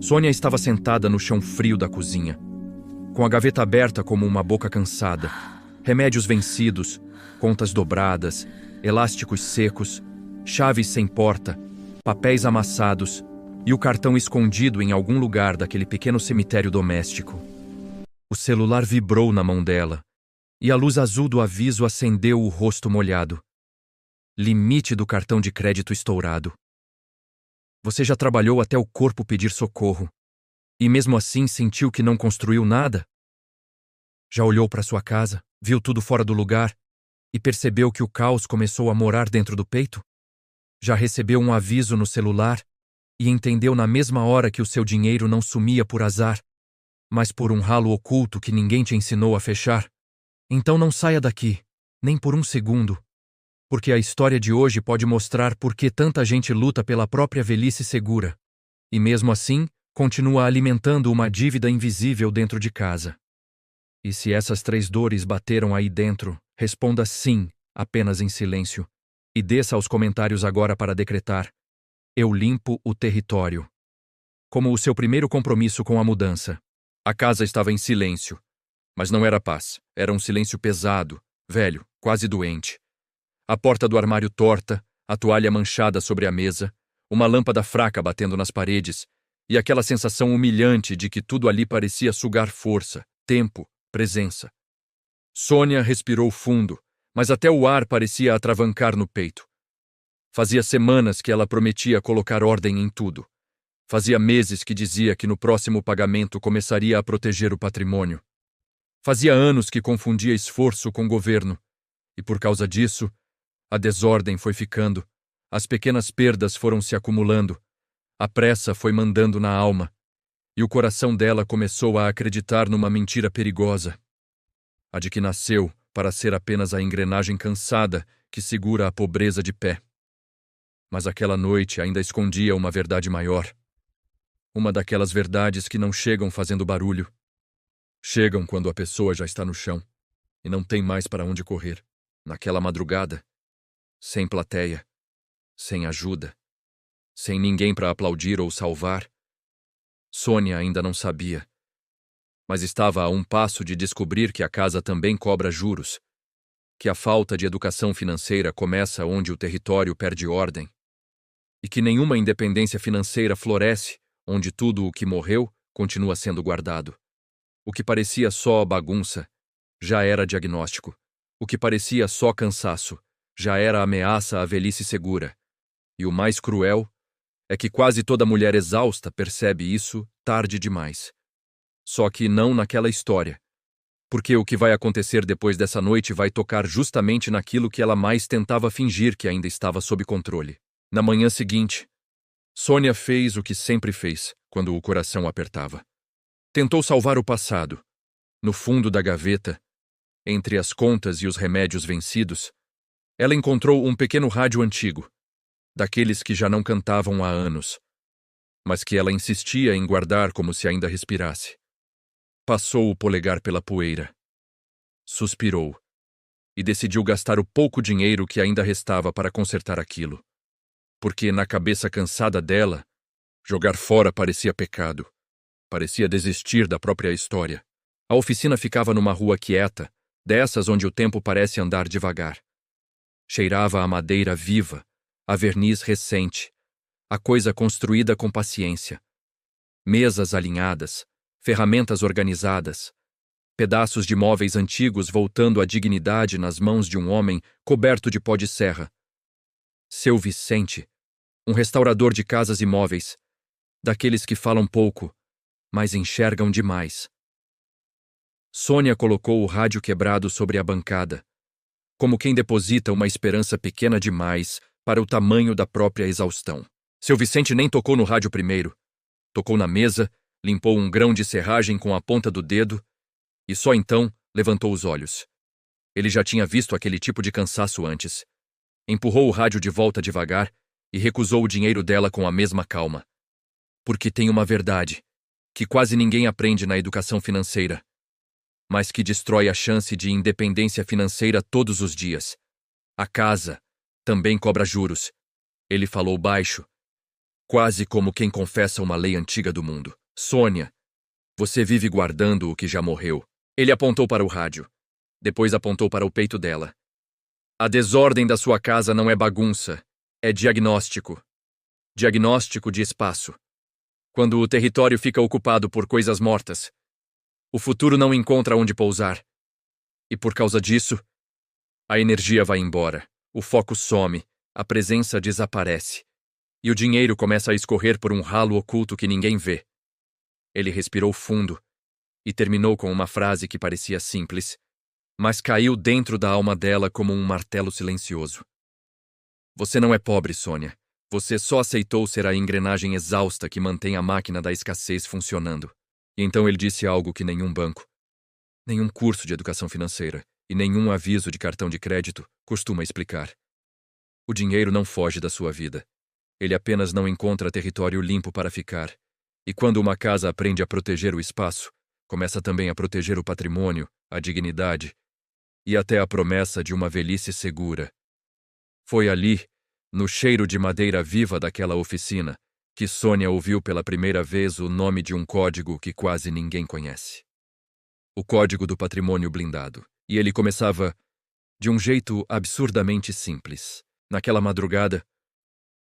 Sônia estava sentada no chão frio da cozinha, com a gaveta aberta como uma boca cansada, remédios vencidos, contas dobradas, elásticos secos, chaves sem porta, papéis amassados e o cartão escondido em algum lugar daquele pequeno cemitério doméstico. O celular vibrou na mão dela e a luz azul do aviso acendeu o rosto molhado. Limite do cartão de crédito estourado. Você já trabalhou até o corpo pedir socorro e mesmo assim sentiu que não construiu nada? Já olhou para sua casa, viu tudo fora do lugar e percebeu que o caos começou a morar dentro do peito? Já recebeu um aviso no celular e entendeu na mesma hora que o seu dinheiro não sumia por azar, mas por um ralo oculto que ninguém te ensinou a fechar? Então não saia daqui, nem por um segundo, porque a história de hoje pode mostrar por que tanta gente luta pela própria velhice segura, e mesmo assim, continua alimentando uma dívida invisível dentro de casa. E se essas 3 dores bateram aí dentro, responda sim, apenas em silêncio, e desça aos comentários agora para decretar: eu limpo o território. Como o seu primeiro compromisso com a mudança. A casa estava em silêncio, mas não era paz, era um silêncio pesado, velho, quase doente. A porta do armário torta, a toalha manchada sobre a mesa, uma lâmpada fraca batendo nas paredes, e aquela sensação humilhante de que tudo ali parecia sugar força, tempo, presença. Sônia respirou fundo, mas até o ar parecia atravancar no peito. Fazia semanas que ela prometia colocar ordem em tudo. Fazia meses que dizia que no próximo pagamento começaria a proteger o patrimônio. Fazia anos que confundia esforço com governo, e por causa disso, a desordem foi ficando, as pequenas perdas foram se acumulando, a pressa foi mandando na alma, e o coração dela começou a acreditar numa mentira perigosa. A de que nasceu para ser apenas a engrenagem cansada que segura a pobreza de pé. Mas aquela noite ainda escondia uma verdade maior. Uma daquelas verdades que não chegam fazendo barulho. Chegam quando a pessoa já está no chão e não tem mais para onde correr. Naquela madrugada, sem plateia, sem ajuda, sem ninguém para aplaudir ou salvar. Sônia ainda não sabia, mas estava a um passo de descobrir que a casa também cobra juros, que a falta de educação financeira começa onde o território perde ordem, e que nenhuma independência financeira floresce onde tudo o que morreu continua sendo guardado. O que parecia só bagunça já era diagnóstico. O que parecia só cansaço já era ameaça à velhice segura. E o mais cruel é que quase toda mulher exausta percebe isso tarde demais. Só que não naquela história. Porque o que vai acontecer depois dessa noite vai tocar justamente naquilo que ela mais tentava fingir que ainda estava sob controle. Na manhã seguinte, Sônia fez o que sempre fez quando o coração apertava. Tentou salvar o passado. No fundo da gaveta, entre as contas e os remédios vencidos, ela encontrou um pequeno rádio antigo, daqueles que já não cantavam há anos, mas que ela insistia em guardar como se ainda respirasse. Passou o polegar pela poeira. Suspirou e decidiu gastar o pouco dinheiro que ainda restava para consertar aquilo. Porque na cabeça cansada dela, jogar fora parecia pecado. Parecia desistir da própria história. A oficina ficava numa rua quieta, dessas onde o tempo parece andar devagar. Cheirava a madeira viva, a verniz recente, a coisa construída com paciência. Mesas alinhadas, ferramentas organizadas, pedaços de móveis antigos voltando à dignidade nas mãos de um homem coberto de pó de serra. Seu Vicente, um restaurador de casas e móveis, daqueles que falam pouco, mas enxergam demais. Sônia colocou o rádio quebrado sobre a bancada, como quem deposita uma esperança pequena demais para o tamanho da própria exaustão. Seu Vicente nem tocou no rádio primeiro. Tocou na mesa, limpou um grão de serragem com a ponta do dedo e só então levantou os olhos. Ele já tinha visto aquele tipo de cansaço antes. Empurrou o rádio de volta devagar e recusou o dinheiro dela com a mesma calma. Porque tem uma verdade que quase ninguém aprende na educação financeira, mas que destrói a chance de independência financeira todos os dias. A casa também cobra juros. Ele falou baixo, quase como quem confessa uma lei antiga do mundo. Sônia, você vive guardando o que já morreu. Ele apontou para o rádio. Depois apontou para o peito dela. A desordem da sua casa não é bagunça, é diagnóstico. Diagnóstico de espaço. Quando o território fica ocupado por coisas mortas, o futuro não encontra onde pousar. E por causa disso, a energia vai embora, o foco some, a presença desaparece. E o dinheiro começa a escorrer por um ralo oculto que ninguém vê. Ele respirou fundo e terminou com uma frase que parecia simples, mas caiu dentro da alma dela como um martelo silencioso. Você não é pobre, Sônia. Você só aceitou ser a engrenagem exausta que mantém a máquina da escassez funcionando. E então ele disse algo que nenhum banco, nenhum curso de educação financeira e nenhum aviso de cartão de crédito costuma explicar. O dinheiro não foge da sua vida. Ele apenas não encontra território limpo para ficar. E quando uma casa aprende a proteger o espaço, começa também a proteger o patrimônio, a dignidade e até a promessa de uma velhice segura. Foi ali, no cheiro de madeira viva daquela oficina, que Sônia ouviu pela primeira vez o nome de um código que quase ninguém conhece. O Código do Patrimônio Blindado. E ele começava de um jeito absurdamente simples. Naquela madrugada,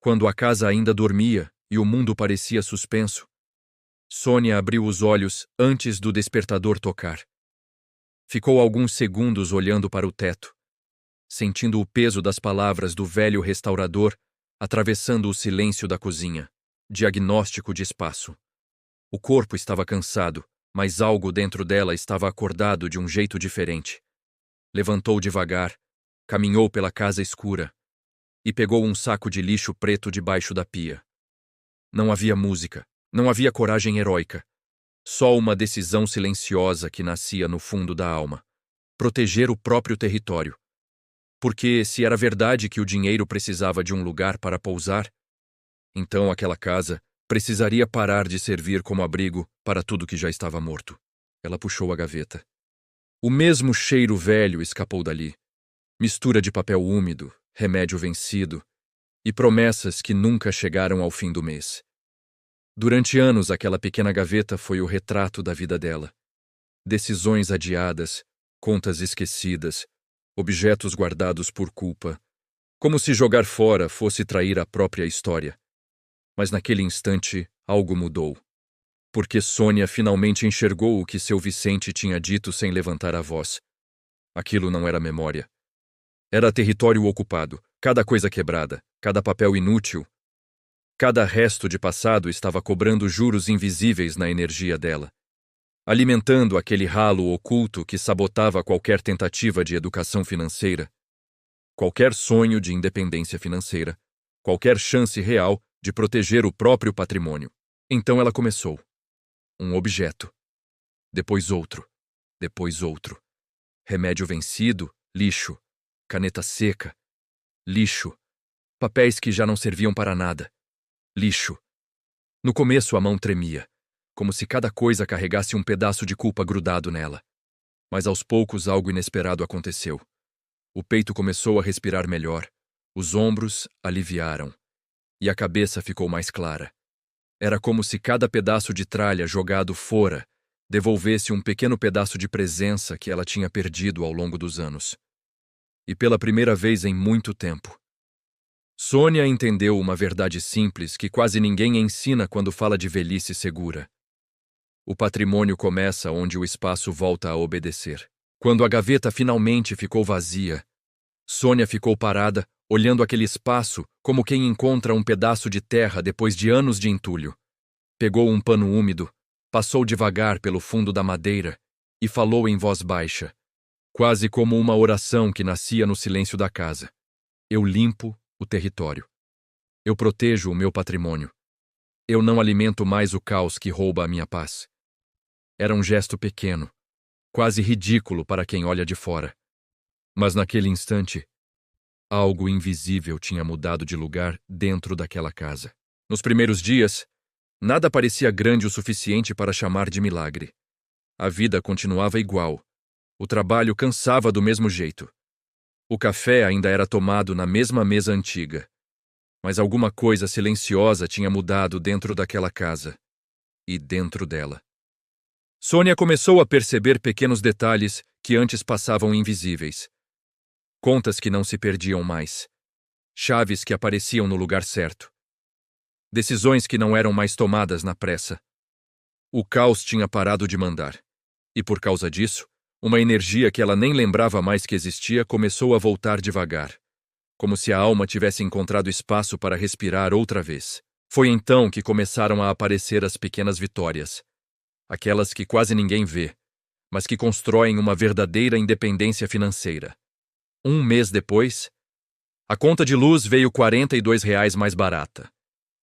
quando a casa ainda dormia e o mundo parecia suspenso, Sônia abriu os olhos antes do despertador tocar. Ficou alguns segundos olhando para o teto, sentindo o peso das palavras do velho restaurador atravessando o silêncio da cozinha. Diagnóstico de espaço. O corpo estava cansado, mas algo dentro dela estava acordado de um jeito diferente. Levantou devagar, caminhou pela casa escura e pegou um saco de lixo preto debaixo da pia. Não havia música, não havia coragem heróica, só uma decisão silenciosa que nascia no fundo da alma. Proteger o próprio território. Porque, se era verdade que o dinheiro precisava de um lugar para pousar, então aquela casa precisaria parar de servir como abrigo para tudo que já estava morto. Ela puxou a gaveta. O mesmo cheiro velho escapou dali. Mistura de papel úmido, remédio vencido e promessas que nunca chegaram ao fim do mês. Durante anos, aquela pequena gaveta foi o retrato da vida dela. Decisões adiadas, contas esquecidas, objetos guardados por culpa, como se jogar fora fosse trair a própria história. Mas naquele instante, algo mudou. Porque Sônia finalmente enxergou o que seu Vicente tinha dito sem levantar a voz. Aquilo não era memória. Era território ocupado, cada coisa quebrada, cada papel inútil. Cada resto de passado estava cobrando juros invisíveis na energia dela, alimentando aquele ralo oculto que sabotava qualquer tentativa de educação financeira, qualquer sonho de independência financeira, qualquer chance real de proteger o próprio patrimônio. Então ela começou. Um objeto. Depois outro. Depois outro. Remédio vencido, lixo. Caneta seca, lixo. Papéis que já não serviam para nada. Lixo. No começo a mão tremia, como se cada coisa carregasse um pedaço de culpa grudado nela. Mas aos poucos algo inesperado aconteceu. O peito começou a respirar melhor, os ombros aliviaram, e a cabeça ficou mais clara. Era como se cada pedaço de tralha jogado fora devolvesse um pequeno pedaço de presença que ela tinha perdido ao longo dos anos. E pela primeira vez em muito tempo, Sônia entendeu uma verdade simples que quase ninguém ensina quando fala de velhice segura. O patrimônio começa onde o espaço volta a obedecer. Quando a gaveta finalmente ficou vazia, Sônia ficou parada, olhando aquele espaço como quem encontra um pedaço de terra depois de anos de entulho. Pegou um pano úmido, passou devagar pelo fundo da madeira e falou em voz baixa, quase como uma oração que nascia no silêncio da casa. Eu limpo o território. Eu protejo o meu patrimônio. Eu não alimento mais o caos que rouba a minha paz. Era um gesto pequeno, quase ridículo para quem olha de fora. Mas naquele instante, algo invisível tinha mudado de lugar dentro daquela casa. Nos primeiros dias, nada parecia grande o suficiente para chamar de milagre. A vida continuava igual. O trabalho cansava do mesmo jeito. O café ainda era tomado na mesma mesa antiga. Mas alguma coisa silenciosa tinha mudado dentro daquela casa. E dentro dela. Sônia começou a perceber pequenos detalhes que antes passavam invisíveis. Contas que não se perdiam mais. Chaves que apareciam no lugar certo. Decisões que não eram mais tomadas na pressa. O caos tinha parado de mandar. E por causa disso, uma energia que ela nem lembrava mais que existia começou a voltar devagar. Como se a alma tivesse encontrado espaço para respirar outra vez. Foi então que começaram a aparecer as pequenas vitórias. Aquelas que quase ninguém vê, mas que constroem uma verdadeira independência financeira. Um mês depois, a conta de luz veio R$ 42 mais barata.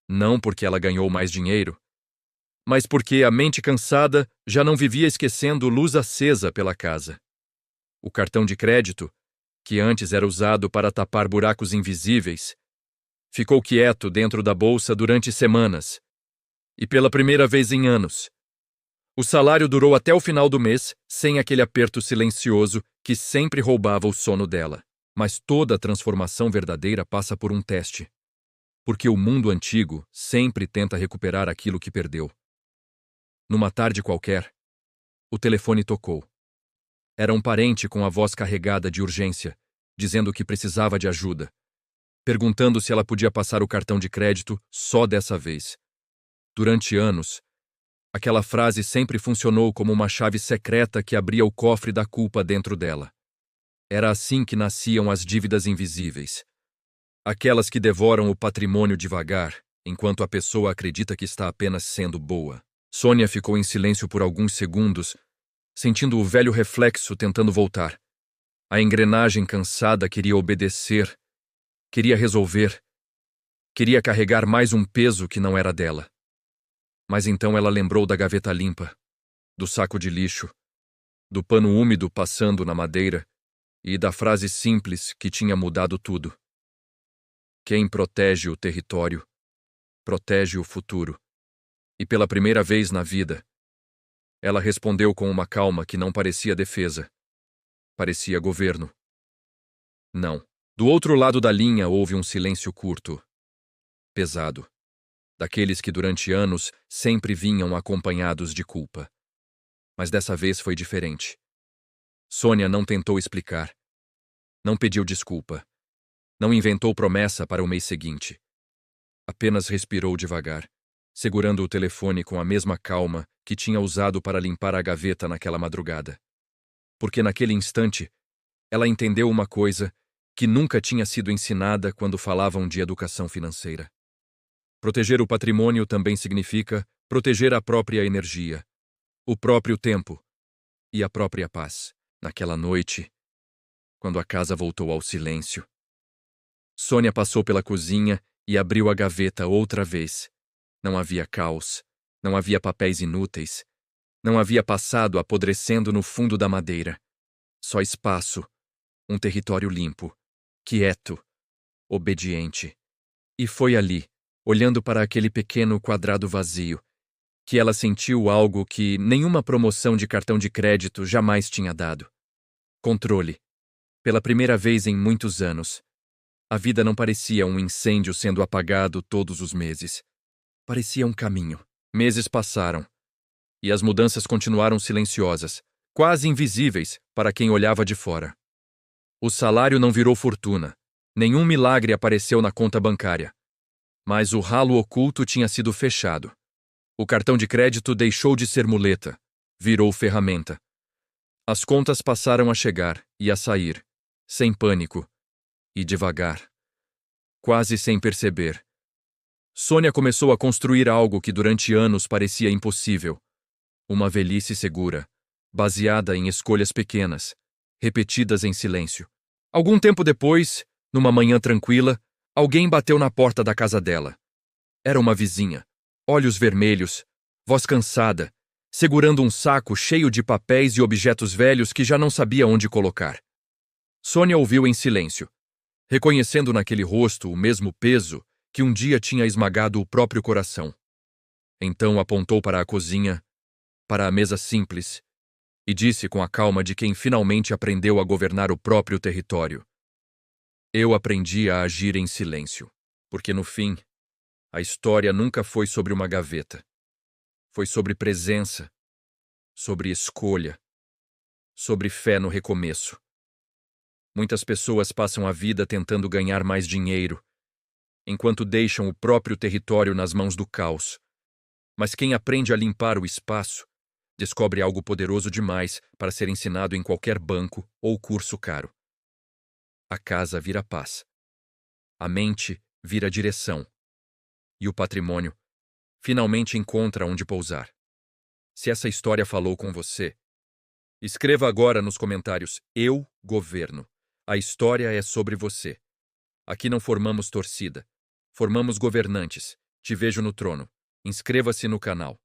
Não porque ela ganhou mais dinheiro, mas porque a mente cansada já não vivia esquecendo luz acesa pela casa. O cartão de crédito, que antes era usado para tapar buracos invisíveis, ficou quieto dentro da bolsa durante semanas. E pela primeira vez em anos, o salário durou até o final do mês, sem aquele aperto silencioso que sempre roubava o sono dela. Mas toda transformação verdadeira passa por um teste. Porque o mundo antigo sempre tenta recuperar aquilo que perdeu. Numa tarde qualquer, o telefone tocou. Era um parente com a voz carregada de urgência, dizendo que precisava de ajuda, perguntando se ela podia passar o cartão de crédito só dessa vez. Durante anos, aquela frase sempre funcionou como uma chave secreta que abria o cofre da culpa dentro dela. Era assim que nasciam as dívidas invisíveis. Aquelas que devoram o patrimônio devagar, enquanto a pessoa acredita que está apenas sendo boa. Sônia ficou em silêncio por alguns segundos, sentindo o velho reflexo tentando voltar. A engrenagem cansada queria obedecer, queria resolver, queria carregar mais um peso que não era dela. Mas então ela lembrou da gaveta limpa, do saco de lixo, do pano úmido passando na madeira e da frase simples que tinha mudado tudo. Quem protege o território, protege o futuro. E pela primeira vez na vida, ela respondeu com uma calma que não parecia defesa. Parecia governo. Não. Do outro lado da linha houve um silêncio curto, pesado, daqueles que durante anos sempre vinham acompanhados de culpa. Mas dessa vez foi diferente. Sônia não tentou explicar. Não pediu desculpa. Não inventou promessa para o mês seguinte. Apenas respirou devagar, segurando o telefone com a mesma calma que tinha usado para limpar a gaveta naquela madrugada. Porque naquele instante, ela entendeu uma coisa que nunca tinha sido ensinada quando falavam de educação financeira. Proteger o patrimônio também significa proteger a própria energia, o próprio tempo e a própria paz. Naquela noite, quando a casa voltou ao silêncio, Sônia passou pela cozinha e abriu a gaveta outra vez. Não havia caos, não havia papéis inúteis, não havia passado apodrecendo no fundo da madeira. Só espaço, um território limpo, quieto, obediente. E foi ali, olhando para aquele pequeno quadrado vazio, que ela sentiu algo que nenhuma promoção de cartão de crédito jamais tinha dado. Controle. Pela primeira vez em muitos anos. A vida não parecia um incêndio sendo apagado todos os meses. Parecia um caminho. Meses passaram. E as mudanças continuaram silenciosas, quase invisíveis para quem olhava de fora. O salário não virou fortuna. Nenhum milagre apareceu na conta bancária. Mas o ralo oculto tinha sido fechado. O cartão de crédito deixou de ser muleta. Virou ferramenta. As contas passaram a chegar e a sair, sem pânico. E devagar. Quase sem perceber. Sônia começou a construir algo que durante anos parecia impossível. Uma velhice segura, baseada em escolhas pequenas, repetidas em silêncio. Algum tempo depois, numa manhã tranquila, alguém bateu na porta da casa dela. Era uma vizinha, olhos vermelhos, voz cansada, segurando um saco cheio de papéis e objetos velhos que já não sabia onde colocar. Sônia ouviu em silêncio, reconhecendo naquele rosto o mesmo peso que um dia tinha esmagado o próprio coração. Então apontou para a cozinha, para a mesa simples, e disse com a calma de quem finalmente aprendeu a governar o próprio território. Eu aprendi a agir em silêncio. Porque no fim, a história nunca foi sobre uma gaveta. Foi sobre presença, sobre escolha, sobre fé no recomeço. Muitas pessoas passam a vida tentando ganhar mais dinheiro, enquanto deixam o próprio território nas mãos do caos. Mas quem aprende a limpar o espaço, descobre algo poderoso demais para ser ensinado em qualquer banco ou curso caro. A casa vira paz. A mente vira direção. E o patrimônio finalmente encontra onde pousar. Se essa história falou com você, escreva agora nos comentários: Eu governo. A história é sobre você. Aqui não formamos torcida. Formamos governantes. Te vejo no trono. Inscreva-se no canal.